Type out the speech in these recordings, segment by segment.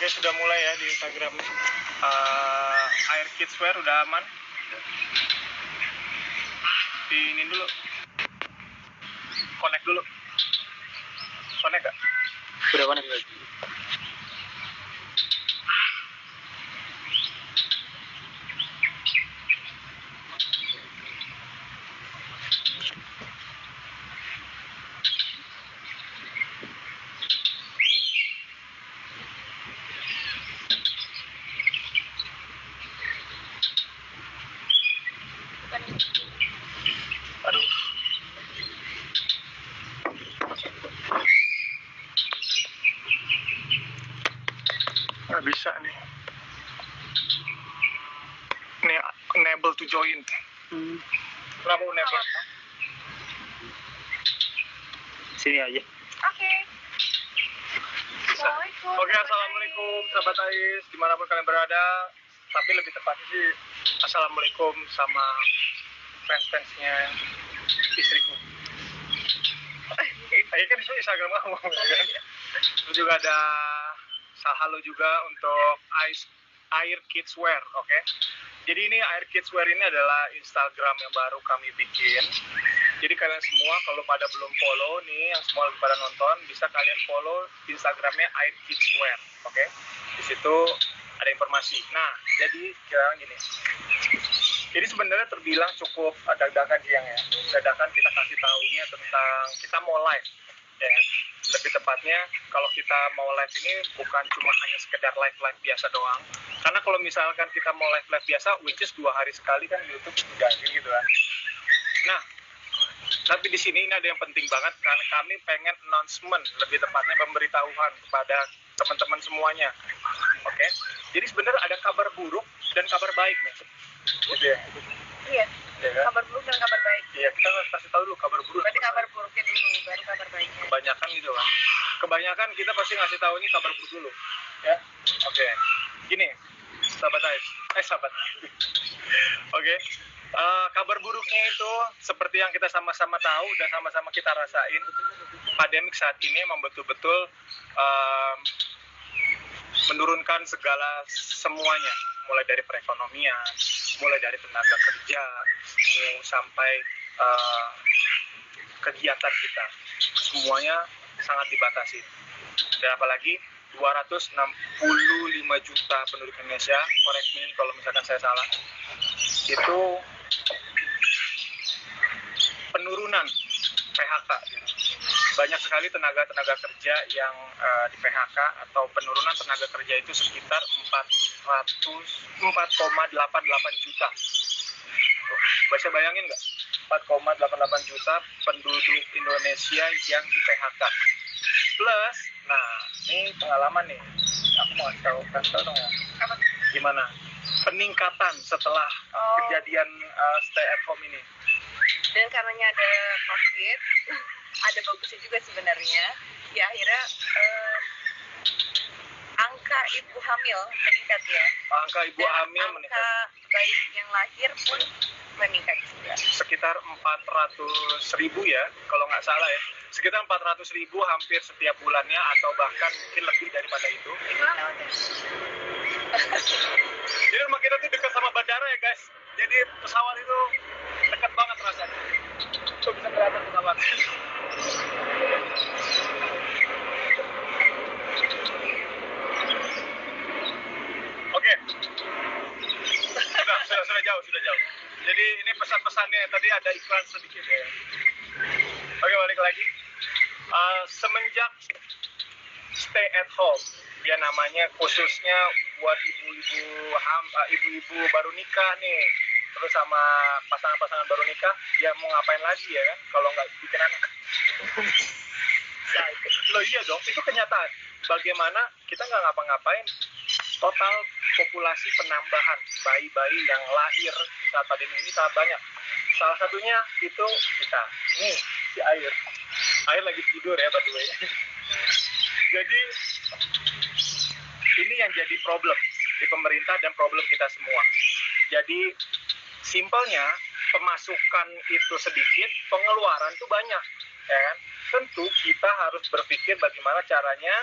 Oke, sudah mulai ya di Instagram. Air Kidswear udah aman. Di ini dulu. Connect dulu. Connect gak? Udah connect lagi. Aduh. Nggak bisa nih. Ini enable to join. Kenapa enable? Sini aja. Oke. Bisa. Oke, assalamualaikum sahabat Ais, dimanapun kalian berada. Tapi lebih tepatnya sih assalamualaikum sama fans-fansnya istriku. Ayo kan itu Instagram kamu kan? Terus juga ada halo juga untuk Air Kidswear, oke? Jadi ini Air Kidswear ini adalah Instagram yang baru kami bikin. Jadi kalian semua kalau pada belum follow nih, yang semua lagi pada nonton, bisa kalian follow Instagramnya Air Kidswear, oke? Di situ ada informasi. Nah, jadi kira gini. Jadi sebenarnya terbilang cukup dadakan siang ya. Dadakan kita kasih tahunya tentang kita mau live, ya. Lebih tepatnya kalau kita mau live ini bukan cuma hanya sekedar live biasa doang. Karena kalau misalkan kita mau live biasa, which is 2 hari sekali kan di YouTube udah gitu kan. Nah, tapi di sini ini ada yang penting banget karena kami pengen announcement, lebih tepatnya pemberitahuan kepada teman-teman semuanya. Oke. Jadi sebenarnya ada kabar buruk dan kabar baik nih. Gitu ya. Iya. Ya kan? Kabar buruk dan kabar baik. Iya, kita harus kasih tahu dulu kabar buruk. Berarti kabar buruknya dulu, baru kabar baiknya. Kebanyakan gitu kan. Kebanyakan kita pasti ngasih tahu ini kabar buruk dulu. Ya. Oke. Gini, sahabat Ais. Sahabat. Oke. Kabar buruknya itu seperti yang kita sama-sama tahu dan sama-sama kita rasain, pandemik saat ini memang betul-betul menurunkan segala semuanya, mulai dari perekonomian, mulai dari tenaga kerja, sampai kegiatan kita, semuanya sangat dibatasi. Dan apalagi 265 juta penduduk Indonesia, correct me kalau misalkan saya salah, itu penurunan PHK. Banyak sekali tenaga kerja yang di PHK atau penurunan tenaga kerja itu sekitar 4,88 juta. Bisa bayangin nggak? 4,88 juta penduduk Indonesia yang di PHK. Plus, nah ini pengalaman nih. Aku mau kasih tahu dong ya. Gimana? Peningkatan setelah kejadian stay at home ini. Dan karenanya ada COVID, ada bagusnya juga sebenarnya. Ya akhirnya angka ibu hamil meningkat ya. Angka ibu hamil meningkat. Angka bayi yang lahir pun meningkat juga. Sekitar 400.000 ya, kalau nggak salah ya. Sekitar 400.000 hampir setiap bulannya atau bahkan mungkin lebih daripada itu. Jadi rumah kita tuh dekat sama bandara ya guys. Jadi pesawat itu dekat banget rasanya. Tuh bisa kelihatan pesawat. Oke. Sudah jauh. Jadi ini pesan-pesannya, tadi ada iklan sedikit ya. Oke, balik lagi. Semenjak stay at home, dia namanya khususnya buat ibu-ibu baru nikah nih, terus sama pasangan-pasangan baru nikah, ya mau ngapain lagi ya kan, kalau nggak bikin anak. Loh iya dong, itu kenyataan. Bagaimana kita nggak ngapa-ngapain, total populasi penambahan bayi-bayi yang lahir di saat pandemi ini sangat banyak. Salah satunya itu kita. Nih, si Air. Air lagi tidur ya, by the way. Jadi, ini yang jadi problem di pemerintah dan problem kita semua. Jadi, simpelnya, pemasukan itu sedikit, pengeluaran itu banyak. Ya kan? Tentu kita harus berpikir bagaimana caranya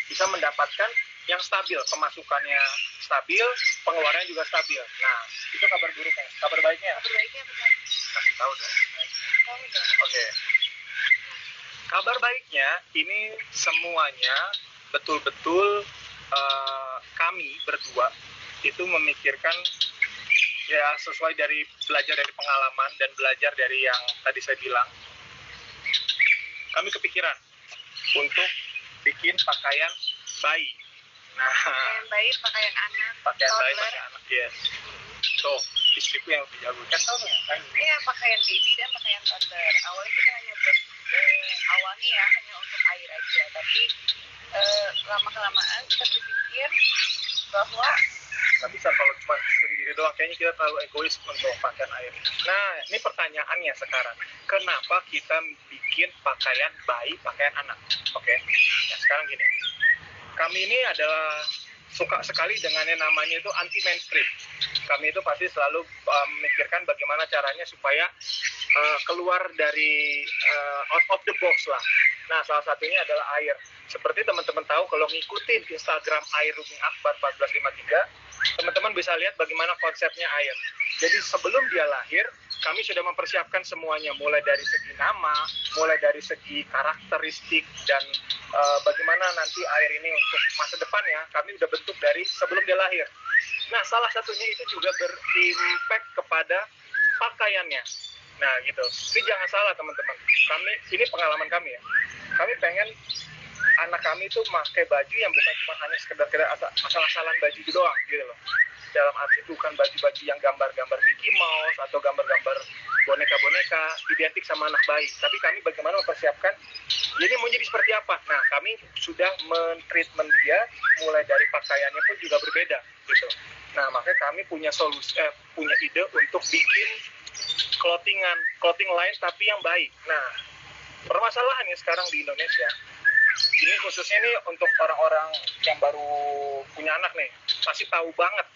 bisa mendapatkan yang stabil, pemasukannya stabil, pengeluarannya juga stabil. Nah, itu kabar buruknya. Kabar baiknya? Kabar baiknya apa tadi? Kasih tahu dong. Tahu dong. Oke. Kabar baiknya ini semuanya betul-betul kami berdua itu memikirkan ya sesuai dari belajar dari pengalaman dan belajar dari yang tadi saya bilang. Kami kepikiran untuk bikin pakaian bayi. Nah, Pakaian bayi, pakaian anak, pakaian bayi, toddler. pakaian anak, yes. Tuh, istriku yang lebih jago. Kan tahu nggak? Kan? Iya, pakaian baby dan pakaian toddler. Awalnya kita hanya buat awalnya ya hanya untuk air aja, tapi lama kelamaan kita berpikir bahwa Nggak bisa kalau cuma sendiri doang. Kayaknya kita terlalu egois untuk pakaian air. Nah, ini pertanyaannya sekarang. Kenapa kita bikin pakaian bayi, pakaian anak? Oke. Nah, sekarang gini. Kami ini adalah suka sekali dengan yang namanya itu anti mainstream. Kami itu pasti selalu memikirkan bagaimana caranya supaya keluar dari out of the box lah. Nah, salah satunya adalah air. Seperti teman-teman tahu kalau ngikutin Instagram Air Rumi Akbar 1453, teman-teman bisa lihat bagaimana konsepnya air. Jadi sebelum dia lahir, kami sudah mempersiapkan semuanya, mulai dari segi nama, mulai dari segi karakteristik, dan bagaimana nanti air ini untuk masa depannya, kami udah bentuk dari sebelum dia lahir. Nah, salah satunya itu juga berimpact kepada pakaiannya. Nah, gitu. Ini jangan salah, teman-teman. Ini pengalaman kami ya. Kami pengen anak kami itu pakai baju yang bukan cuma hanya sekedar asal-asalan baju itu doang, gitu loh. Dalam arti bukan baju-baju yang gambar-gambar Mickey Mouse atau gambar-gambar boneka-boneka identik sama anak bayi. Tapi kami bagaimana mempersiapkan ini mau jadi seperti apa. Nah, kami sudah men-treatment dia mulai dari pakaiannya pun juga berbeda, gitu. Nah, makanya kami punya punya ide untuk bikin clothing line tapi yang baik. Nah, permasalahannya sekarang di Indonesia, ini khususnya nih untuk orang-orang yang baru punya anak nih, pasti tahu banget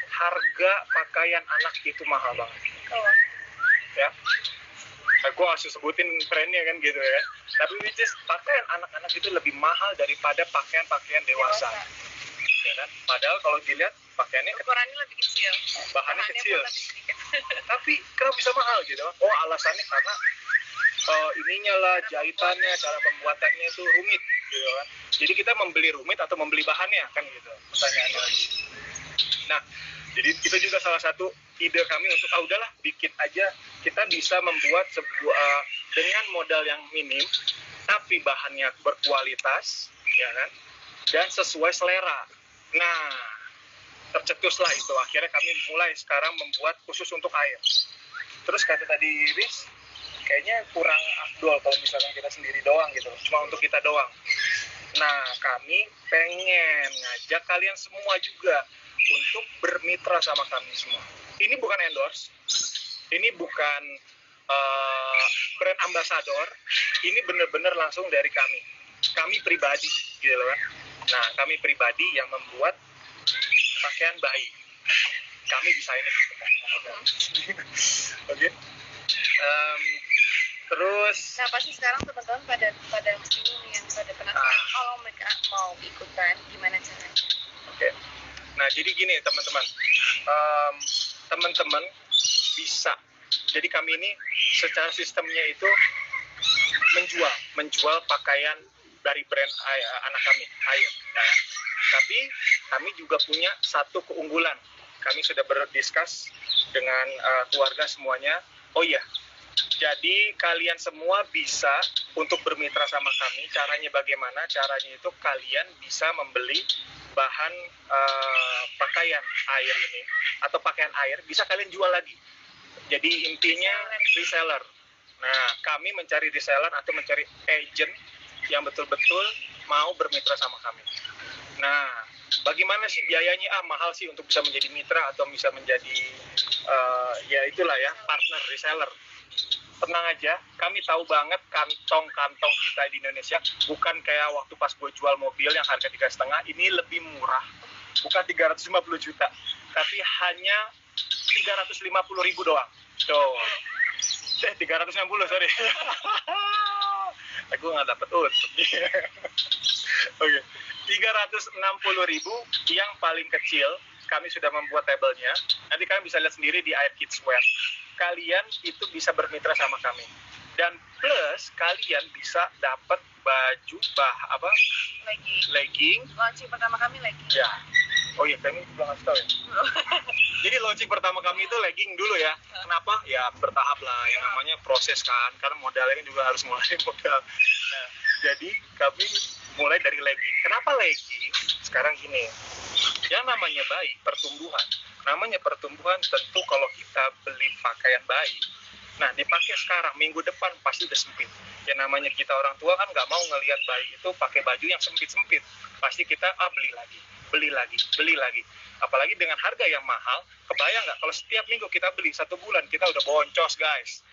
harga pakaian anak itu mahal banget. oh, Ya, gue harus sebutin brandnya kan gitu ya. Tapi which is pakaian anak-anak itu lebih mahal daripada pakaian-pakaian dewasa. Ya kan? Padahal kalau dilihat pakaiannya ukurannya lebih kecil, bahannya kecil, pun lebih sedikit. tapi kenapa bisa mahal gitu? Oh, alasannya karena ininya lah, jahitannya, cara pembuatannya itu rumit gitu kan. Jadi kita membeli rumit atau membeli bahannya kan gitu pertanyaannya. Nah, jadi itu juga salah satu ide kami untuk udahlah bikin aja, kita bisa membuat sebuah dengan modal yang minim tapi bahannya berkualitas ya kan, dan sesuai selera. Nah, tercetuslah itu, akhirnya kami mulai sekarang membuat khusus untuk air. Terus kata tadi Iris, kayaknya kurang afdol kalau misalkan kita sendiri doang gitu, cuma untuk kita doang. Nah, kami pengen ngajak kalian semua juga untuk bermitra sama kami semua. Ini bukan endorse, ini bukan brand ambassador, ini benar-benar langsung dari kami. Kami pribadi gitu loh kan. Nah, kami pribadi yang membuat pakaian bayi. Kami desainnya gitu kan. Oke. Terus Nah, pasti sekarang teman-teman pada bingung yang pada penasaran kalau mereka mau ikutan gimana caranya. Oke. Nah, jadi gini teman-teman, teman-teman bisa. Jadi kami ini secara sistemnya itu menjual pakaian dari brand anak kami, Air. Nah, tapi kami juga punya satu keunggulan. Kami sudah berdiskus dengan keluarga semuanya. Oh iya, jadi kalian semua bisa untuk bermitra sama kami. Caranya bagaimana? Caranya itu kalian bisa membeli bahan pakaian air ini atau pakaian air, bisa kalian jual lagi. Jadi intinya reseller. Nah, kami mencari reseller atau mencari agent yang betul-betul mau bermitra sama kami. Nah, bagaimana sih biayanya? Mahal sih untuk bisa menjadi mitra atau bisa menjadi ya itulah ya, partner reseller. Tenang aja, kami tahu banget kantong-kantong kita di Indonesia bukan kayak waktu pas gue jual mobil yang harga 3,5, ini lebih murah. Bukan 350 juta, tapi hanya 350.000 doang. Tuh. 360, sorry. Aku nggak dapet untung. Oke. 360.000 yang paling kecil. Kami sudah membuat tabelnya. Nanti kalian bisa lihat sendiri di Air Kids Wear. Kalian itu bisa bermitra sama kami. Dan plus kalian bisa dapat baju legging. Launching pertama kami legging. Ya. Oh iya, kami belum ngasih tahu ya. Jadi launching pertama kami itu legging dulu ya. Kenapa? Ya bertahap lah. Yang namanya proses kan. Karena modalnya juga harus mulai modal. Nah, jadi kami mulai dari legging. Kenapa legging? Sekarang gini. Yang namanya bayi, pertumbuhan. Namanya pertumbuhan tentu kalau kita beli pakaian bayi, nah dipakai sekarang, minggu depan pasti udah sempit. Yang namanya kita orang tua kan nggak mau ngelihat bayi itu pakai baju yang sempit-sempit. Pasti kita beli lagi. Apalagi dengan harga yang mahal, kebayang nggak kalau setiap minggu kita beli 1 bulan kita udah boncos guys.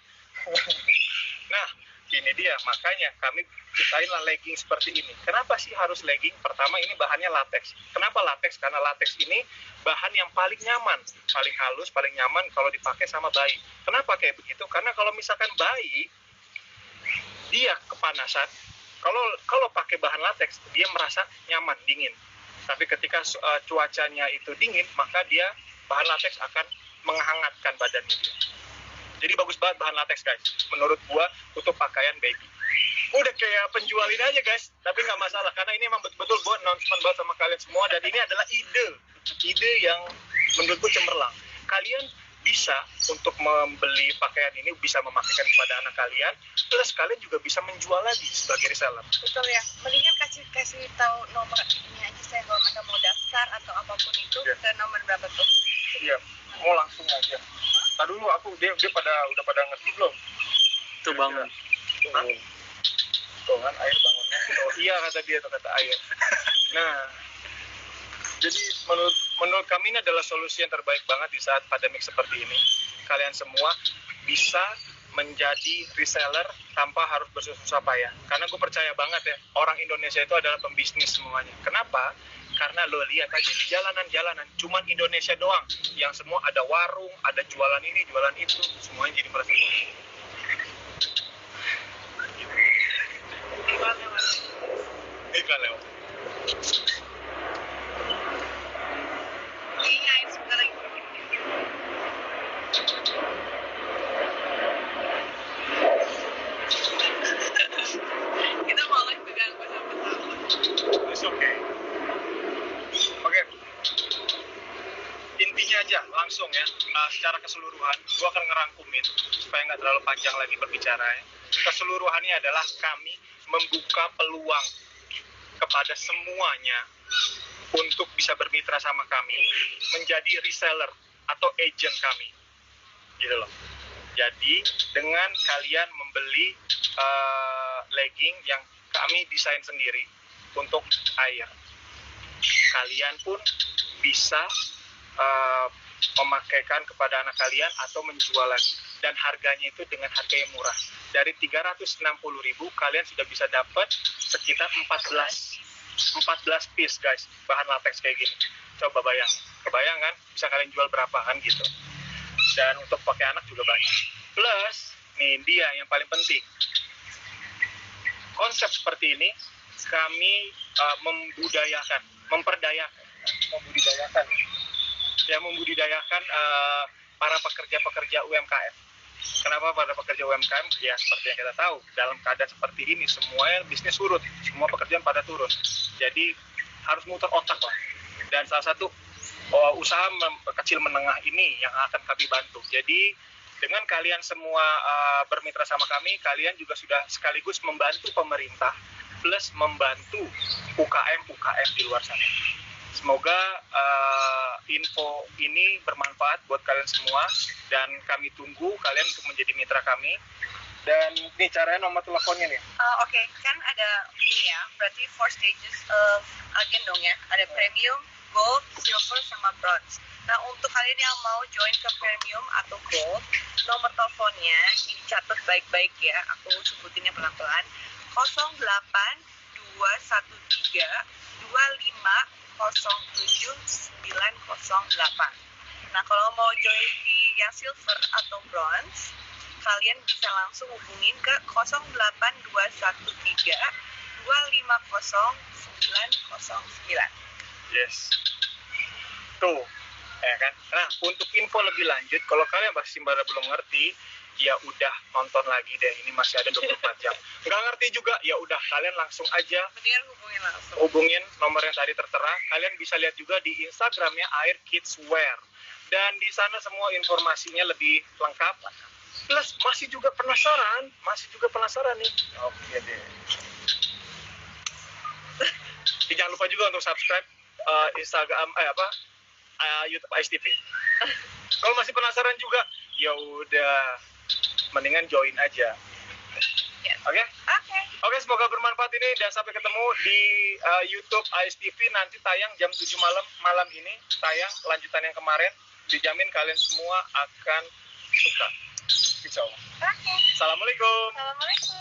Nah, ini dia, makanya kami ciptainlah legging seperti ini. Kenapa sih harus legging? Pertama, ini bahannya latex. Kenapa latex? Karena latex ini bahan yang paling nyaman, paling halus, paling nyaman kalau dipakai sama bayi. Kenapa kayak begitu? Karena kalau misalkan bayi, dia kepanasan, kalau pakai bahan latex, dia merasa nyaman, dingin. Tapi ketika cuacanya itu dingin, maka dia bahan latex akan menghangatkan badannya dia. Jadi bagus banget bahan latex guys, menurut gua untuk pakaian baby. Udah kayak penjualin aja guys, tapi nggak masalah karena ini emang betul-betul gua announcement banget sama kalian semua dan ini adalah ide yang menurut gua cemerlang. Kalian bisa untuk membeli pakaian ini bisa memakaikan kepada anak kalian, plus kalian juga bisa menjual lagi sebagai reseller. Betul ya, mendingan kasih tahu nomor ini aja saya kalau mereka mau daftar atau apapun itu ke nomor berapa tuh? Iya, mau langsung aja. Tadi dulu dia udah pada ngerti belum? Tuh bangun. Tuh kan air bangunnya. Oh iya kata dia tuh kata air. Nah, jadi menurut kami ini adalah solusi yang terbaik banget di saat pandemik seperti ini. Kalian semua bisa menjadi reseller tanpa harus bersusah payah. Karena gue percaya banget ya, orang Indonesia itu adalah pembisnis semuanya. Kenapa? Karena lo lihat aja di jalanan-jalanan, cuman Indonesia doang yang semua ada warung, ada jualan ini, jualan itu, semuanya jadi merasa bosan. Iklan lewat. Iya, sebentar lagi. Kita mau live dengan bersama-sama. It's okay. Oke. Intinya aja langsung ya, secara keseluruhan, gua akan ngerangkumin supaya nggak terlalu panjang lagi berbicara ya. Keseluruhannya adalah kami membuka peluang kepada semuanya untuk bisa bermitra sama kami, menjadi reseller atau agent kami, gitu loh. Jadi dengan kalian membeli legging yang kami desain sendiri untuk air, kalian pun bisa memakaikan kepada anak kalian atau menjual lagi. Dan harganya itu dengan harga yang murah. Dari 360.000 kalian sudah bisa dapat sekitar 14 piece guys, bahan latex kayak gini. Coba kebayang kan bisa kalian jual berapa kan gitu. Dan untuk pakai anak juga banyak. Plus, nih dia yang paling penting. Konsep seperti ini kami membudidayakan para pekerja-pekerja UMKM. Kenapa pada pekerja UMKM? Ya seperti yang kita tahu, dalam keadaan seperti ini semuanya bisnis surut, semua pekerjaan pada turun. Jadi harus muter otak lah. Dan salah satu usaha kecil menengah ini yang akan kami bantu. Jadi dengan kalian semua bermitra sama kami, kalian juga sudah sekaligus membantu pemerintah plus membantu UKM di luar sana. Semoga info ini bermanfaat buat kalian semua dan kami tunggu kalian untuk menjadi mitra kami. Dan nih caranya nomor teleponnya nih. Oke, kan ada ini ya, berarti 4 stages of agen dong ya. Ada premium, gold, silver, sama bronze. Nah, untuk kalian yang mau join ke premium atau gold, nomor teleponnya ini catat baik-baik ya. Aku sebutinnya pelan-pelan. 082132507908. Nah, kalau mau join di yang silver atau bronze, kalian bisa langsung hubungin ke 08213 250-909. Yes. Tuh, ya kan? Nah, untuk info lebih lanjut, kalau kalian masih belum ngerti, ya udah nonton lagi deh. Ini masih ada 24 jam. Nggak ngerti juga, ya udah kalian langsung aja Mendingan hubungin langsung. hubungin nomor yang tadi tertera. Kalian bisa lihat juga di Instagramnya Air Kids Wear. Dan di sana semua informasinya lebih lengkap. Plus masih juga penasaran nih. Oke deh. Jangan lupa juga untuk subscribe Instagram YouTube Ais TV. Kalau masih penasaran juga, ya udah mendingan join aja. Yes. Oke? Oke. Oke, semoga bermanfaat ini dan sampai ketemu di YouTube Ais TV nanti tayang jam 7 malam ini tayang lanjutan yang kemarin. Dijamin kalian semua akan suka. Insya Allah. Oke. Assalamualaikum. Assalamualaikum.